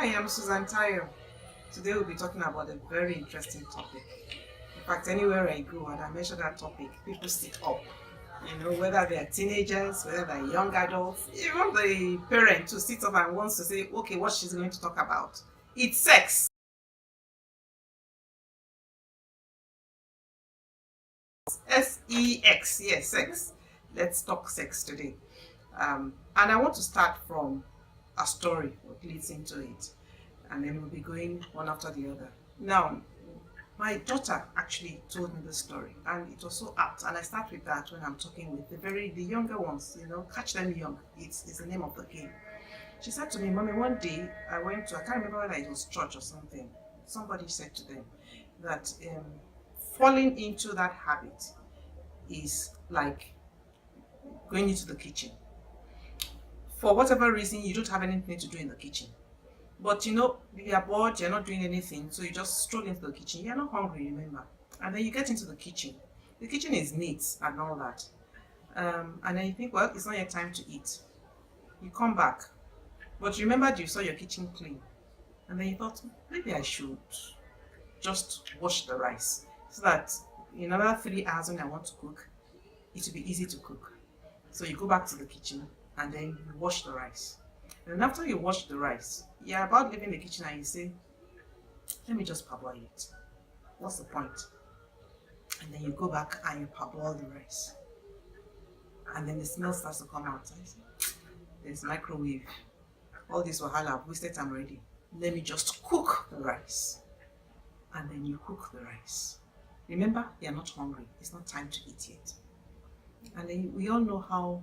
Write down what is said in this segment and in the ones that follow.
Hi, I'm Susan Tayo. Today we'll be talking about a very interesting topic. In fact, anywhere I go and I mention that topic, people sit up. Whether they're teenagers, whether they're young adults, even the parent who sits up and wants to say, okay, what she's going to talk about. It's sex. Sex. Yes, sex. Let's talk sex today. And I want to start from a story, what leads into it. And then we'll be going one after the other. Now, my daughter actually told me the story, and it was so apt. And I start with that when I'm talking with the younger ones. Catch them young. It's the name of the game. She said to me, "Mommy, one day I can't remember whether it was church or something. Somebody said to them that falling into that habit is like going into the kitchen. For whatever reason, you don't have anything to do in the kitchen. But you're bored, you're not doing anything, so you just stroll into the kitchen. You're not hungry, remember. And then you get into the kitchen. The kitchen is neat and all that. And then you think, well, it's not yet time to eat. You come back. But you remembered you saw your kitchen clean. And then you thought, maybe I should just wash the rice. So that in another 3 hours when I want to cook, it will be easy to cook. So you go back to the kitchen and then you wash the rice. And after you wash the rice, you're about leaving the kitchen and you say, let me just parboil it. What's the point? And then you go back and you parboil the rice. And then the smell starts to come out. I say, there's microwave. All this wahala, I've wasted time already. Let me just cook the rice. And then you cook the rice. Remember, you're not hungry. It's not time to eat yet. And then we all know how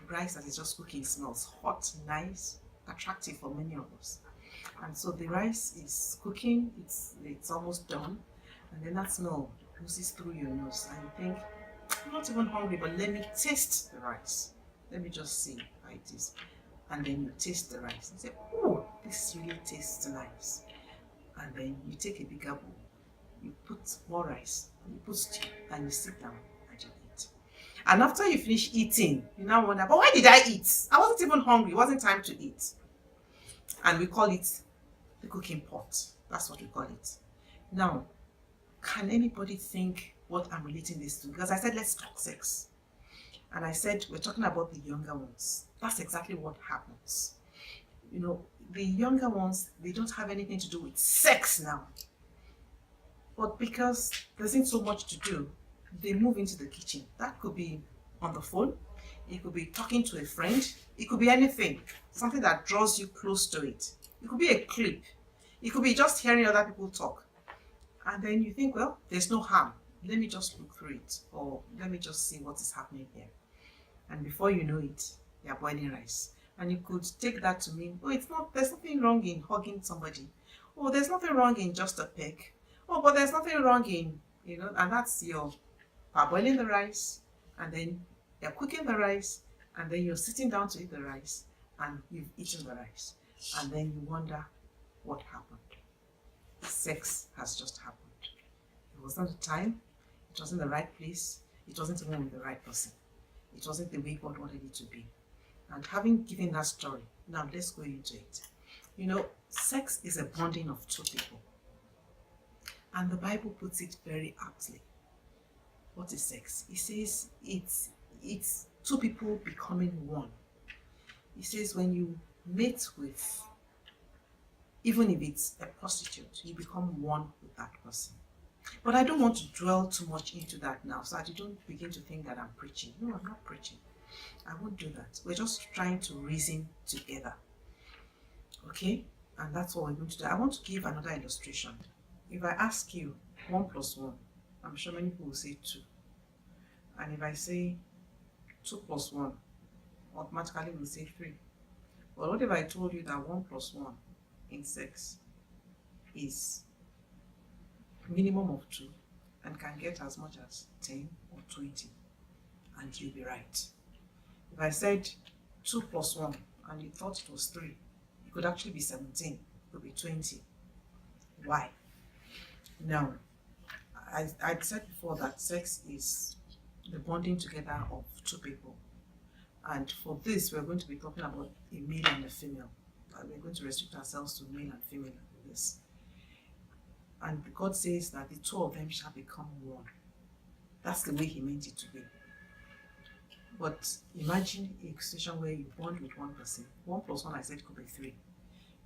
rice that is just cooking smells hot, nice, attractive for many of us. And so the rice is cooking, it's almost done, and then that smell oozes through your nose, and you think, I'm not even hungry, but let me taste the rice. Let me just see how it is. And then you taste the rice and say, oh, this really tastes nice. And then you take a bigger bowl, you put more rice, you put stew, and you sit down and you eat. And after you finish eating, you now wonder, but why did I eat? I wasn't even hungry. It wasn't time to eat. And we call it the cooking pot. That's what we call it. Now, can anybody think what I'm relating this to? Because I said, let's talk sex. And I said, we're talking about the younger ones. That's exactly what happens. The younger ones, they don't have anything to do with sex now. But because there isn't so much to do, they move into the kitchen. That could be on the phone, it could be talking to a friend, it could be anything, something that draws you close to it. It could be a clip, it could be just hearing other people talk. And then you think, well, there's no harm. Let me just look through it, or let me just see what is happening here. And before you know it, you're boiling rice. And you could take that to mean, oh, there's nothing wrong in hugging somebody. Oh, there's nothing wrong in just a peck. Oh, but there's nothing wrong in, and that's your parboiling the rice, and then you're cooking the rice, and then you're sitting down to eat the rice, and you've eaten the rice. And then you wonder what happened. Sex has just happened. It wasn't the time, it wasn't the right place, it wasn't even with the right person. It wasn't the way God wanted it to be. And having given that story, now let's go into it. Sex is a bonding of two people. And the Bible puts it very aptly. What is sex? It says it's two people becoming one. It says when you mate with, even if it's a prostitute, you become one with that person. But I don't want to dwell too much into that now, so that you don't begin to think that I'm preaching. No, I'm not preaching. I won't do that. We're just trying to reason together. Okay? And that's what we're going to do. I want to give another illustration. If I ask you 1 plus 1, I'm sure many people will say 2. And if I say 2 plus 1, automatically we'll say 3. But what if I told you that 1 plus 1 in sex is minimum of 2 and can get as much as 10 or 20? And you'll be right. If I said 2 plus 1 and you thought it was 3, it could actually be 17, it could be 20. Why? Now, I said before that sex is the bonding together of two people. And for this, we're going to be talking about a male and a female. we're going to restrict ourselves to male and female. Yes. And God says that the two of them shall become one. That's the way he meant it to be. But imagine a situation where you bond with one person. 1 plus 1, I said, could be 3.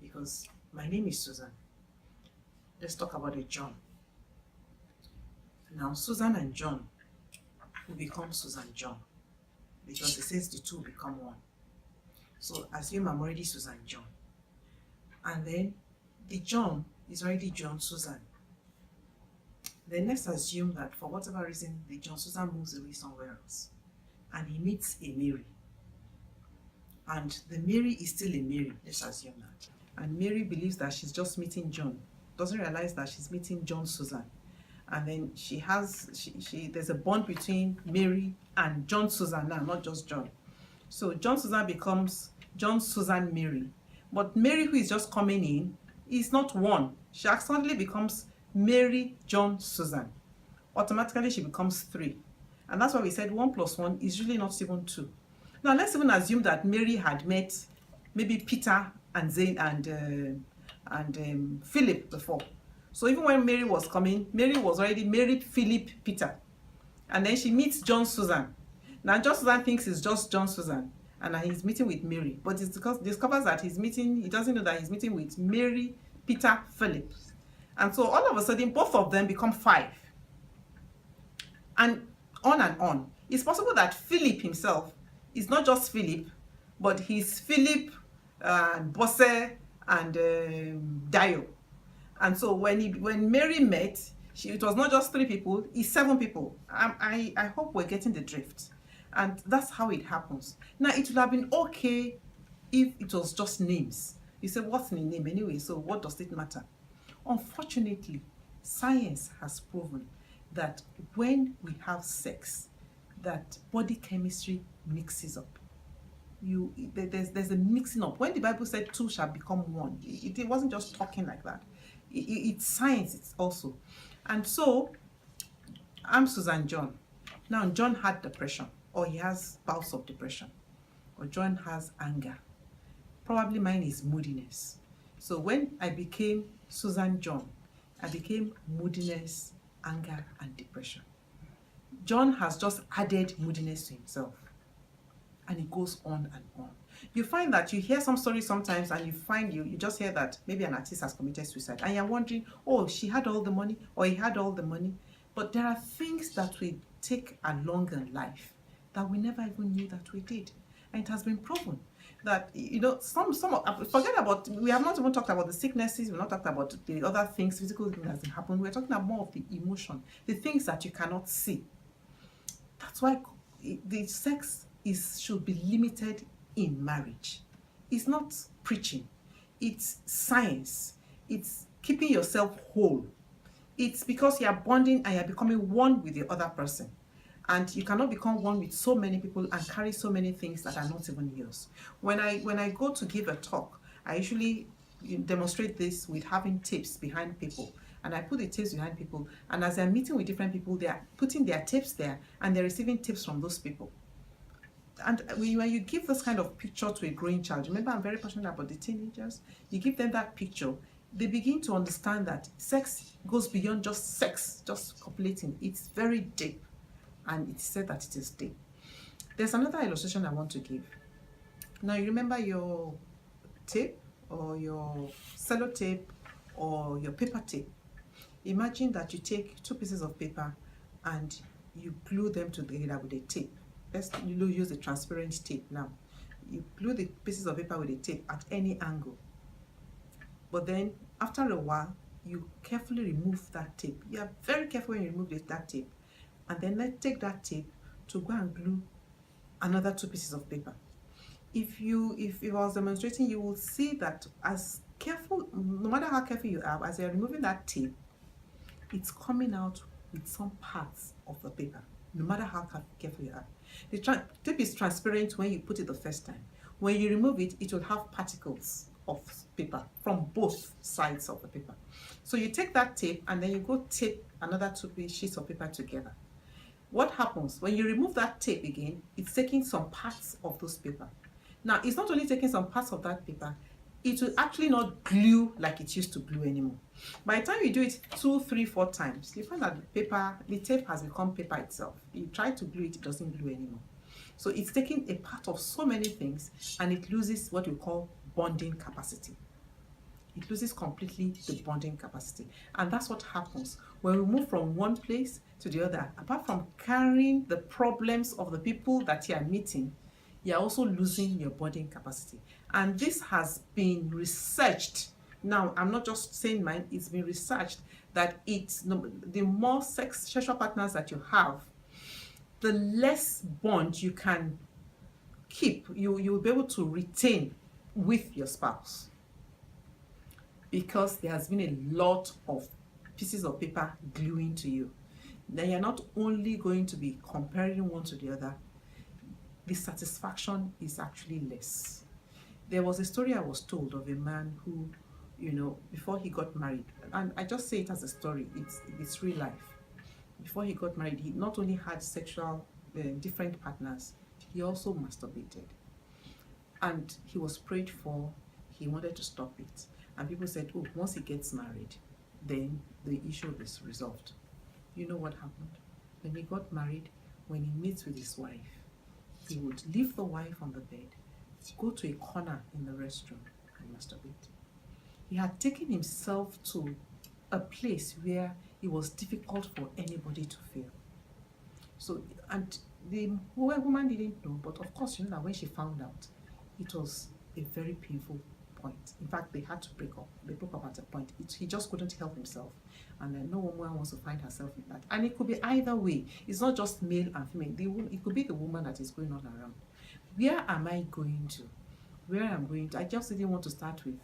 Because my name is Susan. Let's talk about a John. Now, Susan and John will become Susan John. Because it says the two become one. So assume I'm already Susan John. And then the John is already John Susan. Then let's assume that for whatever reason, the John Susan moves away somewhere else. And he meets a Mary. And the Mary is still a Mary, let's assume that. And Mary believes that she's just meeting John. Doesn't realize that she's meeting John Susan. And then there's a bond between Mary and John Susan now, not just John. So John Susan becomes John Susan Mary. But Mary, who is just coming in, is not one. She accidentally becomes Mary John Susan. Automatically she becomes 3. And that's why we said 1 plus 1 is really not even 2. Now let's even assume that Mary had met maybe Peter and Zane and Philip before. So even when Mary was coming, Mary was already married Philip Peter. And then she meets John Susan. Now John Susan thinks it's just John Susan and he's meeting with Mary. But it's because discovers that he doesn't know that he's meeting with Mary, Peter, Philip. And so all of a sudden, both of them become 5. And on. It's possible that Philip himself is not just Philip, but he's Philip, Bosse, and Dio. And so when Mary met, it was not just 3 people, it's 7 people. I hope we're getting the drift. And that's how it happens. Now, it would have been okay if it was just names. You say, what's in a name anyway? So what does it matter? Unfortunately, science has proven that when we have sex, that body chemistry mixes up. There's a mixing up. When the Bible said 2 shall become 1, it wasn't just talking like that. It's science, it's also. And so, I'm Susan John. Now, John had depression, or he has bouts of depression, or John has anger. Probably mine is moodiness. So when I became Susan John, I became moodiness, anger, and depression. John has just added moodiness to himself. And it goes on and on. You find that you hear some stories sometimes and you just hear that maybe an artist has committed suicide. And you're wondering, oh, she had all the money or he had all the money. But there are things that we take along in life that we never even knew that we did. And it has been proven that, forget about, we have not even talked about the sicknesses, we've not talked about the other things, physical things that happen. We're talking about more of the emotion, the things that you cannot see. That's why the sex should be limited in marriage. It's not preaching. It's science. It's keeping yourself whole. It's because you are bonding and you are becoming one with the other person. And you cannot become one with so many people and carry so many things that are not even yours. When I go to give a talk, I usually demonstrate this with having tips behind people. And I put the tips behind people. And as they're meeting with different people, they are putting their tips there and they're receiving tips from those people. And when you give this kind of picture to a growing child, remember I'm very passionate about the teenagers, you give them that picture, they begin to understand that sex goes beyond just sex, just copulating. It's very deep. And it's said that it is deep. There's another illustration I want to give. Now you remember your tape or your sellotape or your paper tape. Imagine that you take 2 pieces of paper and you glue them together with a tape. Let's use the transparent tape now. You glue the pieces of paper with a tape at any angle. But then after a while, you carefully remove that tape. You are very careful when you remove that tape. And then let's take that tape to go and glue another 2 pieces of paper. If I was demonstrating, you will see that as careful, no matter how careful you are, as you're removing that tape, it's coming out with some parts of the paper, no matter how careful you are. The tape is transparent when you put it the first time. When you remove it, it will have particles of paper from both sides of the paper. So you take that tape and then you go tape another 2 sheets of paper together. What happens when you remove that tape again? It's taking some parts of those paper. Now, it's not only taking some parts of that paper, it will actually not glue like it used to glue anymore. By the time you do it 2, 3, 4 times, you find that the tape has become paper itself. You try to glue it, it doesn't glue anymore. So it's taking a part of so many things, and it loses what we call bonding capacity. It loses completely the bonding capacity. And that's what happens when we move from one place to the other. Apart from carrying the problems of the people that you are meeting, you're also losing your bonding capacity. And this has been researched. Now, I'm not just saying mine, it's been researched that the more sexual partners that you have, the less bond you can keep, you'll be able to retain with your spouse. Because there has been a lot of pieces of paper gluing to you. Then you're not only going to be comparing one to the other, the satisfaction is actually less. There was a story I was told of a man who, before he got married, and I just say it as a story, it's real life. Before he got married, he not only had sexual, different partners, he also masturbated. And he was prayed for, he wanted to stop it. And people said, oh, once he gets married, then the issue is resolved. You know what happened? When he got married, when he meets with his wife, he would leave the wife on the bed, go to a corner in the restroom and masturbate. He had taken himself to a place where it was difficult for anybody to feel. So, and the woman didn't know, but of course, that when she found out, it was a very painful point. In fact, they had to break up. They broke up at a point. He just couldn't help himself. And no woman wants to find herself in that. And it could be either way. It's not just male and female. It could be the woman that is going on around. Where am I going to? Where I'm going to? I just didn't want to start with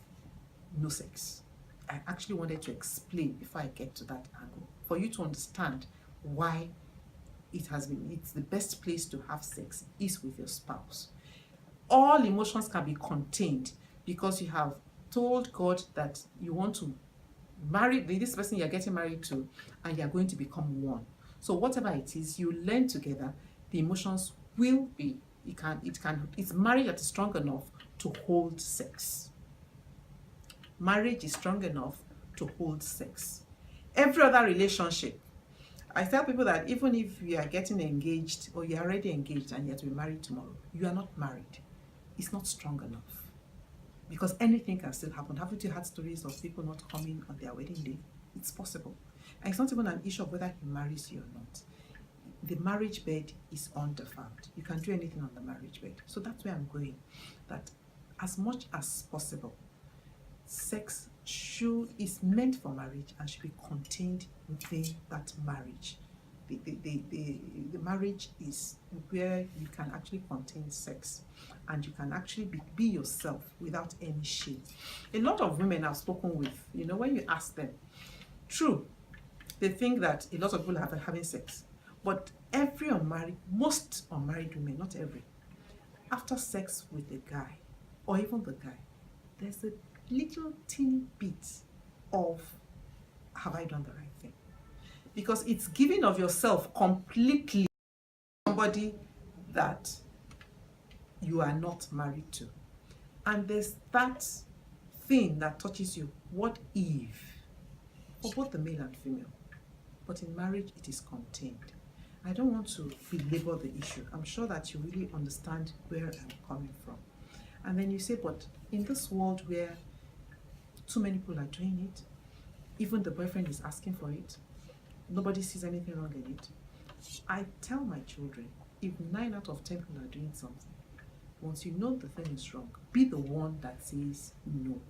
no sex. I actually wanted to explain before I get to that angle, for you to understand why it's the best place to have sex is with your spouse. All emotions can be contained because you have told God that you want to marry this person you're getting married to, and you're going to become one. So whatever it is, you learn together, the emotions will be, it's marriage that is strong enough to hold sex. Marriage is strong enough to hold sex. Every other relationship, I tell people that even if you are getting engaged or you're already engaged and you're to be married tomorrow, you are not married. It's not strong enough. Because anything can still happen. Haven't you heard stories of people not coming on their wedding day? It's possible. And it's not even an issue of whether he marries you or not. The marriage bed is undefiled. You can do anything on the marriage bed. So that's where I'm going. That as much as possible, sex is meant for marriage and should be contained within that marriage. The marriage is where you can actually contain sex and you can actually be yourself without any shame. A lot of women I've spoken with, when you ask them, true, they think that a lot of people are having sex, but most unmarried women, not every, after sex with a guy or even the guy, there's a little teeny bit of, have I done the right thing? Because it's giving of yourself completely to somebody that you are not married to. And there's that thing that touches you. What if? For both the male and female. But in marriage, it is contained. I don't want to belabor the issue. I'm sure that you really understand where I'm coming from. And then you say, but in this world where too many people are doing it, even the boyfriend is asking for it, nobody sees anything wrong in it. I tell my children, if 9 out of 10 people are doing something, once you know the thing is wrong, be the one that says no.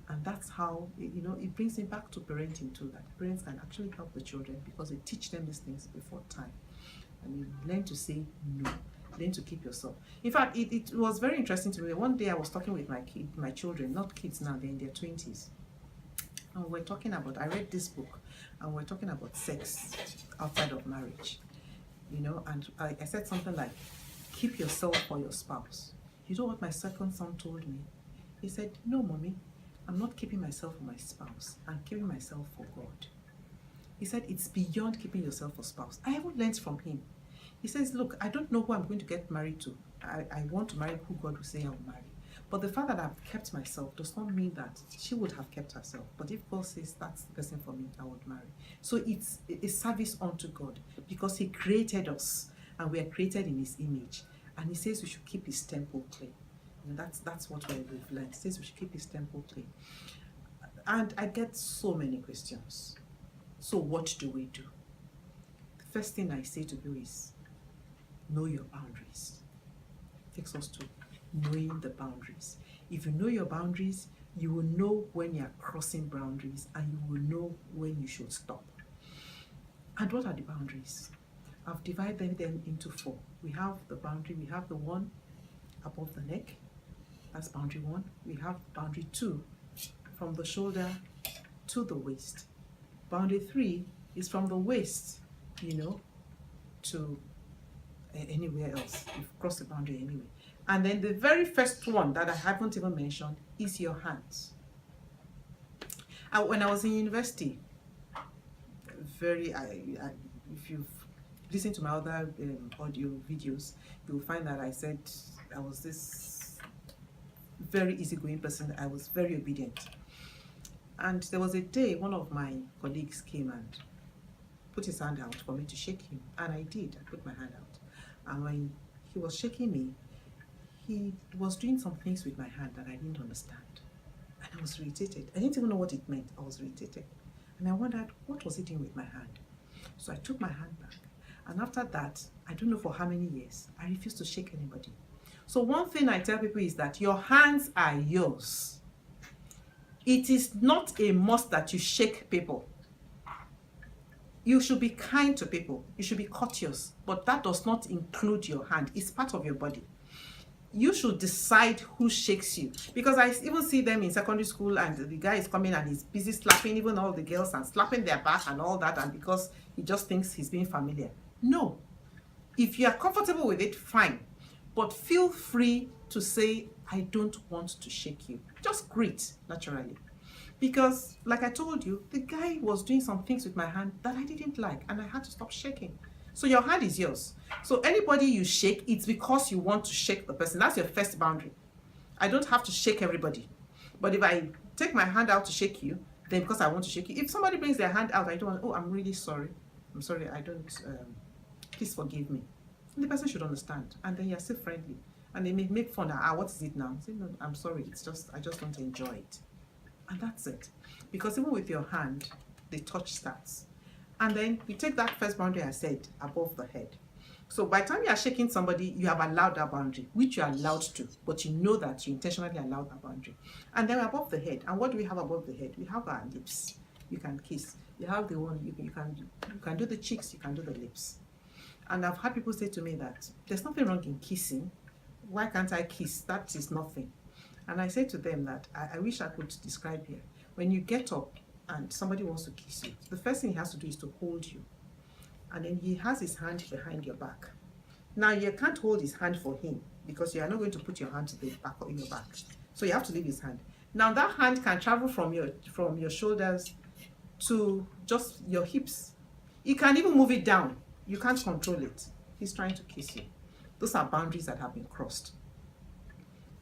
And that's how, it brings me back to parenting too, that parents can actually help the children because they teach them these things before time. And you learn to say no, learn to keep yourself. In fact, it was very interesting to me. One day I was talking with my children, not kids now, they're in their 20s. And we're talking about, I read this book, and we're talking about sex outside of marriage. And I said something like, keep yourself for your spouse. You know what my second son told me? He said, no, mommy, I'm not keeping myself for my spouse. I'm keeping myself for God. He said, it's beyond keeping yourself for spouse. I haven't learned from him. He says, look, I don't know who I'm going to get married to. I want to marry who God will say I'll marry. But the fact that I've kept myself does not mean that she would have kept herself. But if God says that's the person for me, I would marry. So it's a service unto God, because He created us and we are created in His image. And He says we should keep His temple clean. And that's what we've learned. He says we should keep His temple clean. And I get so many questions. So what do we do? The first thing I say to you is know your boundaries. It takes us to knowing the boundaries. If you know your boundaries, you will know when you're crossing boundaries, and you will know when you should stop. And what are the boundaries? I've divided them into 4. We have the boundary, we have the one above the neck. That's boundary 1. We have boundary 2, from the shoulder to the waist. Boundary 3 is from the waist, to anywhere else. You've crossed the boundary anyway. And then the very first one that I haven't even mentioned is your hands. When I was in university, if you've listened to my other audio videos, you'll find that I said I was this very easygoing person. I was very obedient. And there was a day one of my colleagues came and put his hand out for me to shake him. And I did. I put my hand out. And when he was shaking me, he was doing some things with my hand that I didn't understand. And I was irritated. I didn't even know what it meant. I was irritated. And I wondered, what was he doing with my hand? So I took my hand back. And after that, I don't know for how many years, I refused to shake anybody. So one thing I tell people is that your hands are yours. It is not a must that you shake people. You should be kind to people. You should be courteous. But that does not include your hand. It's part of your body. You should decide who shakes you, because I even see them in secondary school and the guy is coming and he's busy slapping even all the girls and slapping their back and all that, and because he just thinks he's being familiar. No, if you are comfortable with it, fine, but feel free to say, I don't want to shake you. Just greet naturally, because like I told you, the guy was doing some things with my hand that I didn't like and I had to stop shaking. So your hand is yours. So anybody you shake, it's because you want to shake the person. That's your first boundary. I don't have to shake everybody. But if I take my hand out to shake you, then because I want to shake you. If somebody brings their hand out, I don't want, oh, I'm really sorry. I'm sorry, I don't, please forgive me. And the person should understand. And then you're still friendly. And they may make fun, what is it now? Say, no, I'm sorry, it's just, I just don't enjoy it. And that's it. Because even with your hand, the touch starts. And then you take that first boundary I said, above the head. So by the time you are shaking somebody, you have allowed that boundary, which you are allowed to, but you know that you intentionally allowed that boundary. And then above the head. And what do we have above the head? We have our lips. You can kiss. You have the one, you can do the cheeks, you can do the lips. And I've had people say to me that there's nothing wrong in kissing. Why can't I kiss? That is nothing. And I say to them that I wish I could describe here. When you get up, and somebody wants to kiss you, the first thing he has to do is to hold you. And then he has his hand behind your back. Now you can't hold his hand for him because you are not going to put your hand to the back of your back. So you have to leave his hand. Now that hand can travel from your shoulders to just your hips. You can even move it down. You can't control it. He's trying to kiss you. Those are boundaries that have been crossed.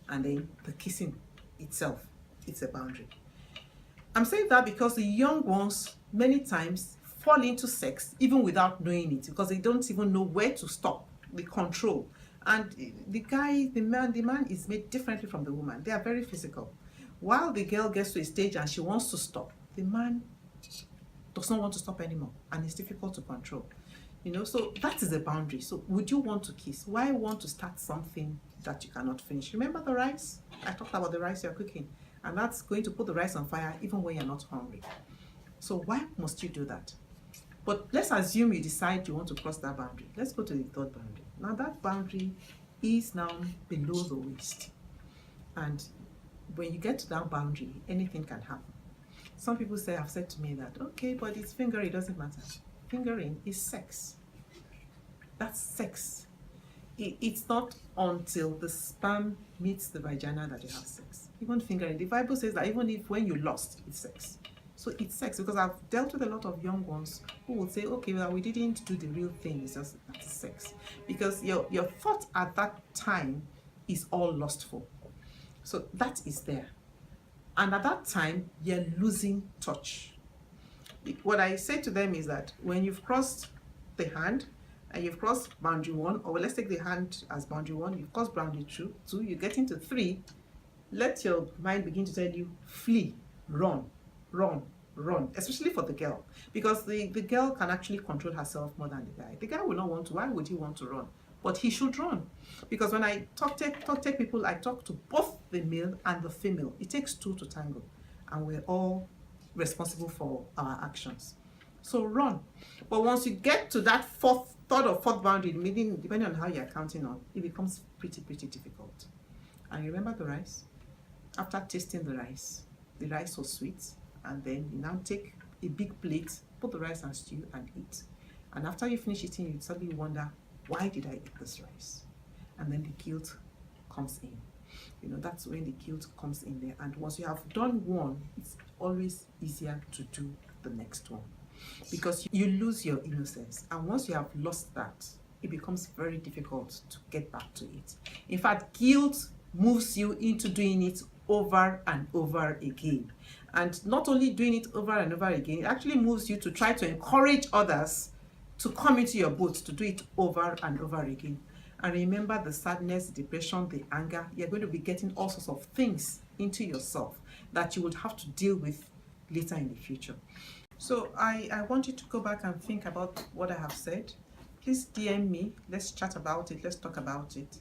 And then the kissing itself, it's a boundary. I'm saying that because the young ones many times fall into sex even without knowing it, because they don't even know where to stop, the control. And the man is made differently from the woman. They are very physical. While the girl gets to a stage and she wants to stop, the man does not want to stop anymore, and it's difficult to control. So that is a boundary. So would you want to kiss? Why want to start something that you cannot finish? Remember the rice? I talked about the rice you're cooking. And that's going to put the rice on fire even when you're not hungry. So why must you do that? But let's assume you decide you want to cross that boundary. Let's go to the third boundary. Now that boundary is now below the waist. And when you get to that boundary, anything can happen. Some people have said to me that, okay, but it's fingering, it doesn't matter. Fingering is sex. That's sex. It's not until the sperm meets the vagina that you have sex. Even fingering. The Bible says that even if when you lust, it's sex. So it's sex, because I've dealt with a lot of young ones who will say, okay, well, we didn't do the real thing, it's just that's sex. Because your thought at that time is all lustful. So that is there. And at that time, you're losing touch. What I say to them is that when you've crossed the hand and you've crossed boundary 1, or let's take the hand as boundary 1, you've crossed boundary 2, you get into 3, let your mind begin to tell you, flee, run, run, run, especially for the girl, because the girl can actually control herself more than the guy. The guy will not want to. Why would he want to run? But he should run, because when I take people, I talk to both the male and the female. It takes two to tango, and we're all responsible for our actions. So run. But once you get to that third or fourth boundary, meaning depending on how you're counting on, it becomes pretty difficult. And you remember the rice? After tasting the rice was sweet, and then you now take a big plate, put the rice and stew and eat. And after you finish eating, you suddenly wonder, why did I eat this rice? And then the guilt comes in. You know, that's when the guilt comes in there. And once you have done one, it's always easier to do the next one, because you lose your innocence. And once you have lost that, it becomes very difficult to get back to it. In fact, guilt moves you into doing it over and over again. And not only doing it over and over again, it actually moves you to try to encourage others to come into your boat to do it over and over again. And remember, the sadness, the depression, the anger, you're going to be getting all sorts of things into yourself that you would have to deal with later in the future. So I want you to go back and think about what I have said. Please DM me. Let's chat about it. Let's talk about it.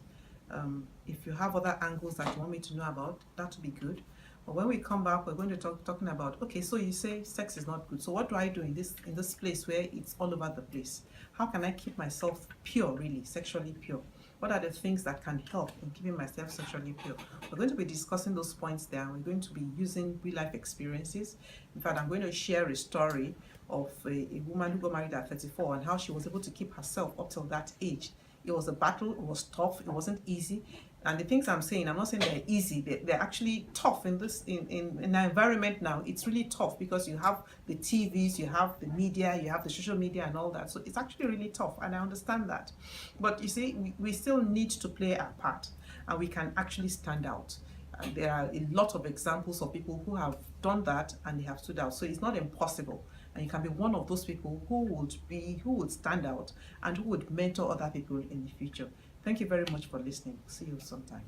If you have other angles that you want me to know about, that would be good. But when we come back, we're going to talking about, okay, so you say sex is not good. So what do I do in this place where it's all over the place? How can I keep myself pure, really, sexually pure? What are the things that can help in keeping myself sexually pure? We're going to be discussing those points there. We're going to be using real life experiences. In fact, I'm going to share a story of a woman who got married at 34 and how she was able to keep herself up till that age. It was a battle, it was tough, it wasn't easy. And the things I'm saying, I'm not saying they're easy, they're actually tough in the environment now. It's really tough because you have the TVs, you have the media, you have the social media and all that. So it's actually really tough, and I understand that. But you see, we still need to play our part, and we can actually stand out. And there are a lot of examples of people who have done that and they have stood out. So it's not impossible. And you can be one of those people who would stand out and who would mentor other people in the future. Thank you very much for listening. See you sometime.